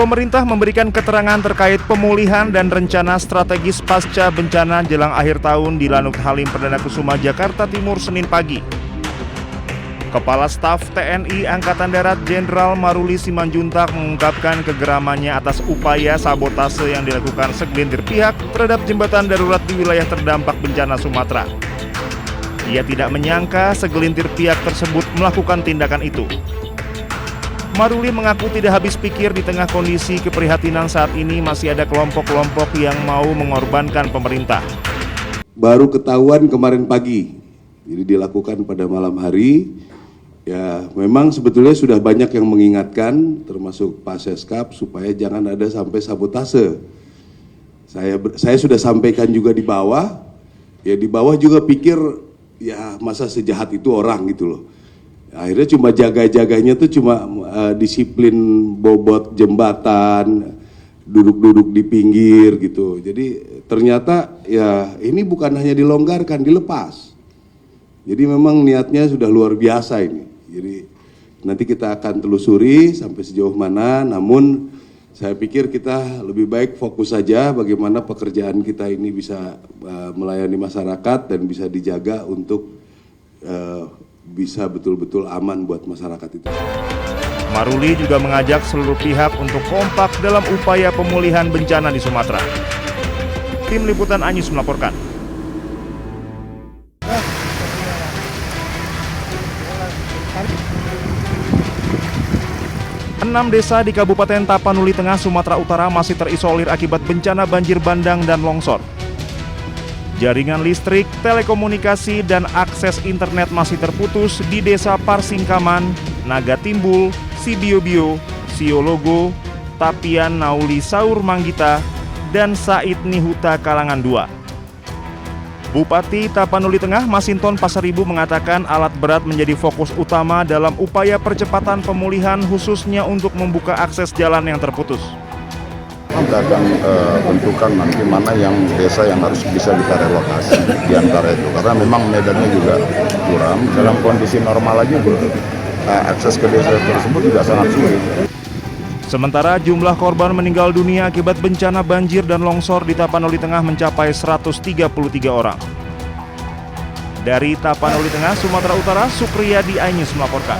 Pemerintah memberikan keterangan terkait pemulihan dan rencana strategis pasca bencana jelang akhir tahun di Lanut Halim Perdana Kusuma, Jakarta Timur, Senin pagi. Kepala Staf TNI Angkatan Darat Jenderal Maruli Simanjuntak mengungkapkan kegeramannya atas upaya sabotase yang dilakukan segelintir pihak terhadap jembatan darurat di wilayah terdampak bencana Sumatera. Ia tidak menyangka segelintir pihak tersebut melakukan tindakan itu. Maruli mengaku tidak habis pikir di tengah kondisi keprihatinan saat ini masih ada kelompok-kelompok yang mau mengorbankan pemerintah. Baru ketahuan kemarin pagi, jadi dilakukan pada malam hari. Ya, memang sebetulnya sudah banyak yang mengingatkan, termasuk Pak Seskap, supaya jangan ada sampai sabotase. Saya sudah sampaikan juga di bawah, ya di bawah juga pikir, ya masa sejahat itu orang gitu loh. Akhirnya cuma jaga-jaganya tuh cuma disiplin bobot jembatan, duduk-duduk di pinggir gitu. Jadi ternyata ya ini bukan hanya dilonggarkan, dilepas. Jadi memang niatnya sudah luar biasa ini. Jadi nanti kita akan telusuri sampai sejauh mana, namun saya pikir kita lebih baik fokus saja bagaimana pekerjaan kita ini bisa melayani masyarakat dan bisa dijaga untuk bisa betul-betul aman buat masyarakat itu. Maruli juga mengajak seluruh pihak untuk kompak dalam upaya pemulihan bencana di Sumatera. Tim Liputan Anyus melaporkan. Enam desa di Kabupaten Tapanuli Tengah, Sumatera Utara masih terisolir akibat bencana banjir bandang dan longsor. Jaringan listrik, telekomunikasi, dan akses internet masih terputus di Desa Parsingkaman, Naga Timbul, Sibiobio, Siologo, Tapian Nauli Saur Manggita, dan Said Nihuta Kalangan II. Bupati Tapanuli Tengah Masinton Pasaribu mengatakan alat berat menjadi fokus utama dalam upaya percepatan pemulihan, khususnya untuk membuka akses jalan yang terputus. Kita akan tentukan nanti mana yang desa yang harus bisa kita relokasi di antara itu, karena memang medannya juga kurang. Dalam kondisi normal aja akses ke desa tersebut juga sangat sulit. Sementara jumlah korban meninggal dunia akibat bencana banjir dan longsor di Tapanuli Tengah mencapai 133 orang. Dari Tapanuli Tengah, Sumatera Utara, Supriyadi Ainus melaporkan.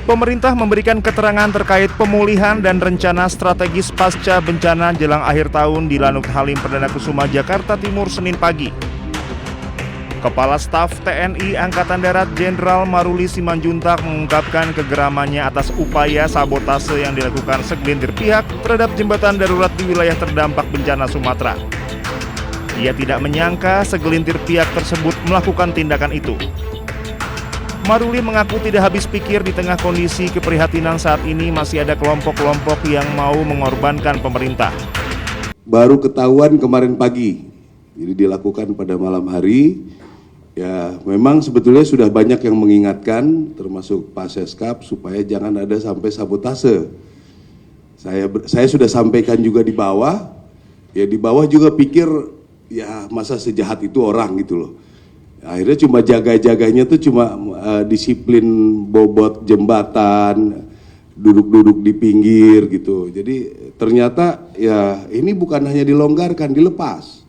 Pemerintah memberikan keterangan terkait pemulihan dan rencana strategis pasca bencana jelang akhir tahun di Lanut Halim Perdana Kusuma, Jakarta Timur, Senin pagi. Kepala Staf TNI Angkatan Darat Jenderal Maruli Simanjuntak mengungkapkan kegeramannya atas upaya sabotase yang dilakukan segelintir pihak terhadap jembatan darurat di wilayah terdampak bencana Sumatera. Ia tidak menyangka segelintir pihak tersebut melakukan tindakan itu. Maruli mengaku tidak habis pikir di tengah kondisi keprihatinan saat ini masih ada kelompok-kelompok yang mau mengorbankan pemerintah. Baru ketahuan kemarin pagi, jadi dilakukan pada malam hari. Ya, memang sebetulnya sudah banyak yang mengingatkan, termasuk Pak Seskap, supaya jangan ada sampai sabotase. Saya sudah sampaikan juga di bawah, ya di bawah juga pikir, ya masa sejahat itu orang gitu loh. Akhirnya cuma jaga-jaganya tuh cuma disiplin bobot jembatan, duduk-duduk di pinggir gitu. Jadi ternyata ya ini bukan hanya dilonggarkan, dilepas.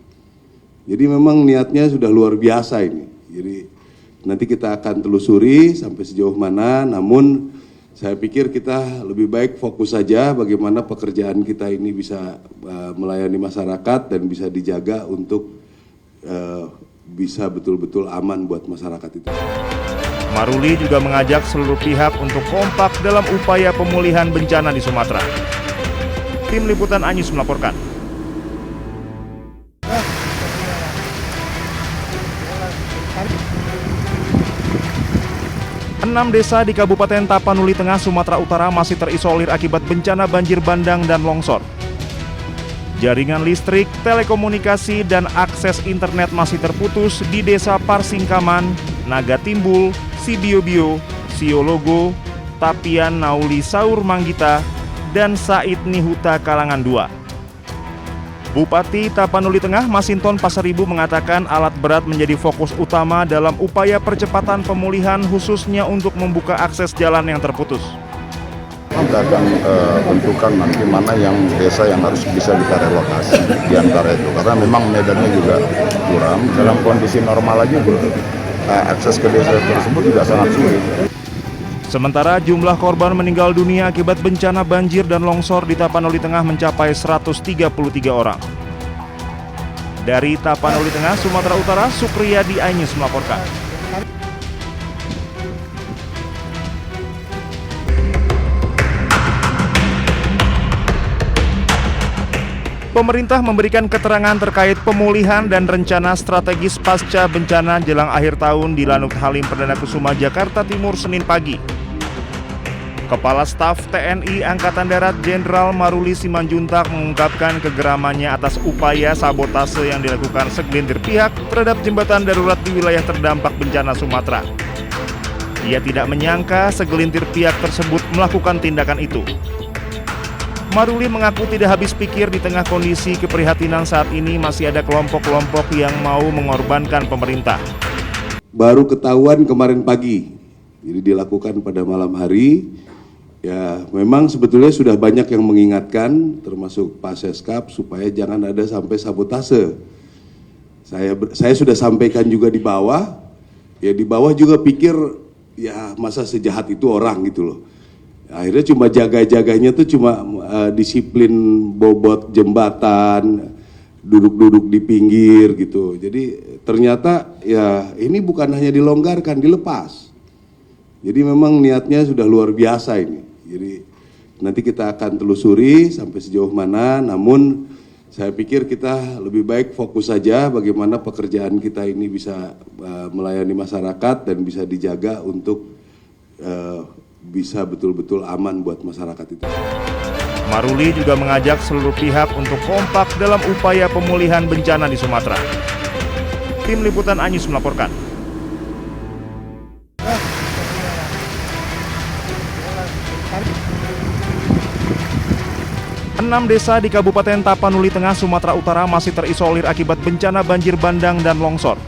Jadi memang niatnya sudah luar biasa ini. Jadi nanti kita akan telusuri sampai sejauh mana, namun saya pikir kita lebih baik fokus saja bagaimana pekerjaan kita ini bisa melayani masyarakat dan bisa dijaga untuk bisa betul-betul aman buat masyarakat itu. Maruli juga mengajak seluruh pihak untuk kompak dalam upaya pemulihan bencana di Sumatera. Tim Liputan Anyus melaporkan. Enam desa di Kabupaten Tapanuli Tengah, Sumatera Utara masih terisolir akibat bencana banjir bandang dan longsor. Jaringan listrik, telekomunikasi, dan akses internet masih terputus di Desa Parsingkaman, Naga Timbul, Sibiobio, Siologo, Tapian Nauli Saur Manggita, dan Said Nihuta Kalangan II. Bupati Tapanuli Tengah Masinton Pasaribu mengatakan alat berat menjadi fokus utama dalam upaya percepatan pemulihan khususnya untuk membuka akses jalan yang terputus. Kita akan tentukan nanti mana yang desa yang harus bisa kita relokasi di antara itu. Karena memang medannya juga curam, dalam kondisi normal aja akses ke desa tersebut juga sangat sulit. Sementara jumlah korban meninggal dunia akibat bencana banjir dan longsor di Tapanuli Tengah mencapai 133 orang. Dari Tapanuli Tengah, Sumatera Utara, Supriyadi Ainus melaporkan. Pemerintah memberikan keterangan terkait pemulihan dan rencana strategis pasca bencana jelang akhir tahun di Lanut Halim Perdana Kusuma, Jakarta Timur, Senin pagi. Kepala Staf TNI Angkatan Darat Jenderal Maruli Simanjuntak mengungkapkan kegeramannya atas upaya sabotase yang dilakukan segelintir pihak terhadap jembatan darurat di wilayah terdampak bencana Sumatera. Ia tidak menyangka segelintir pihak tersebut melakukan tindakan itu. Maruli mengaku tidak habis pikir di tengah kondisi keprihatinan saat ini masih ada kelompok-kelompok yang mau mengorbankan pemerintah. Baru ketahuan kemarin pagi, jadi dilakukan pada malam hari. Ya, memang sebetulnya sudah banyak yang mengingatkan, termasuk Pak Seskap, supaya jangan ada sampai sabotase. Saya sudah sampaikan juga di bawah, ya di bawah juga pikir, ya masa sejahat itu orang gitu loh. Akhirnya cuma jaga-jaganya tuh cuma disiplin bobot jembatan, duduk-duduk di pinggir gitu. Jadi ternyata ya ini bukan hanya dilonggarkan, dilepas. Jadi memang niatnya sudah luar biasa ini. Jadi nanti kita akan telusuri sampai sejauh mana, namun saya pikir kita lebih baik fokus saja bagaimana pekerjaan kita ini bisa melayani masyarakat dan bisa dijaga untuk bisa betul-betul aman buat masyarakat itu. Maruli juga mengajak seluruh pihak untuk kompak dalam upaya pemulihan bencana di Sumatera. Tim Liputan Anyus melaporkan. Enam desa di Kabupaten Tapanuli Tengah, Sumatera Utara masih terisolir akibat bencana banjir bandang dan longsor.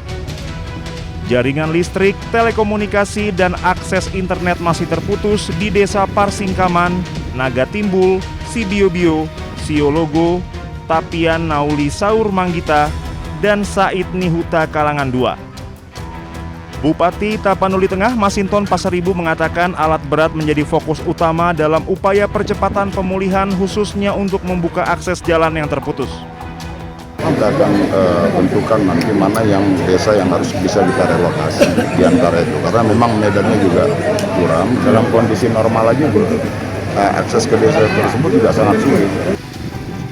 Jaringan listrik, telekomunikasi, dan akses internet masih terputus di Desa Parsingkaman, Naga Timbul, Sibiobio, Siologo, Tapian Nauli Saur Manggita, dan Said Nihuta Kalangan 2. Bupati Tapanuli Tengah Masinton Pasaribu mengatakan alat berat menjadi fokus utama dalam upaya percepatan pemulihan khususnya untuk membuka akses jalan yang terputus. Kita akan tentukan nanti mana yang desa yang harus bisa kita relokasi di antara itu. Karena memang medannya juga curam, dalam kondisi normal aja akses ke desa tersebut juga sangat sulit.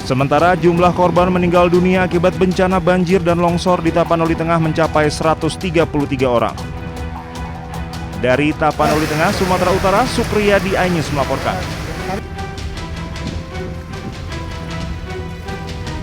Sementara jumlah korban meninggal dunia akibat bencana banjir dan longsor di Tapanuli Tengah mencapai 133 orang. Dari Tapanuli Tengah, Sumatera Utara, Supriyadi Ainus melaporkan.